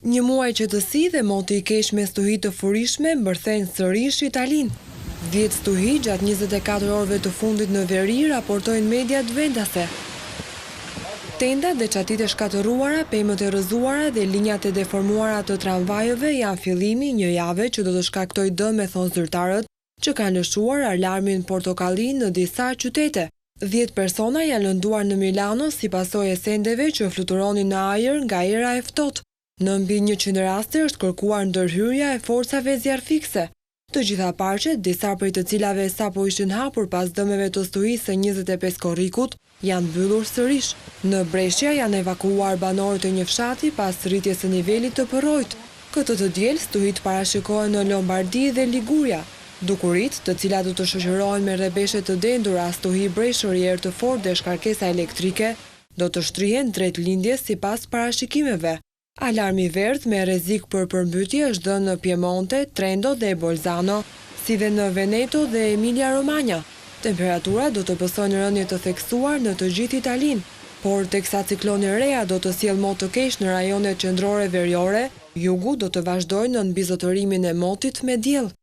Një muaj qetësi dhe moti i keq me stuhi të furishme mbërthejnë sërish Italinë. 10 stuhi gjatë 24 orëve të fundit në veri, raportojnë mediat vendase. Tendat dhe çatit e shkatëruara, pemët e rrëzuara dhe linjat e deformuara të tramvajeve janë fillimi një jave që do të shkaktojë dëm, thonë zyrtarët, që kanë lëshuar alarmin portokalli në disa qytete. 10 persona janë lënduar në Milano si pasojë e sendeve që fluturonin në ajër nga era e ftohtë. Në mbi 100 raste është kërkuar ndërhyrja e forcave zjarfikse. Të gjitha parqet, disa prej të cilave sapo ishin hapur pas dëmeve të stuhisë së 25 korrikut, janë mbyllur sërish. Në Brescia janë evakuuar banorët e një fshati pas rritjes së nivelit të përrojt. Këtë të diel stuhit parashikohen në Lombardi dhe Liguria. Dukurit, të cilat do të shoqërohen me rrebeshe të dendura, stuhi breshër i erë të fortë dhe shkarkesa elektrike, do të shtrihen drejt lindjes sipas parashikimeve. Alarmi verdh me rrezik për përmbytje është dhënë në Piemonte, Trento dhe Bolzano, si dhe në Veneto dhe Emilia-Romagna. Temperatura do të pësojnë rënje të theksuar në të gjithë Italinë, por teksa cikloni Rea do të sjellë mot të keq në rajonet qendrore veriore, jugu do të vazhdojnë në mbizotërimin e motit me diell.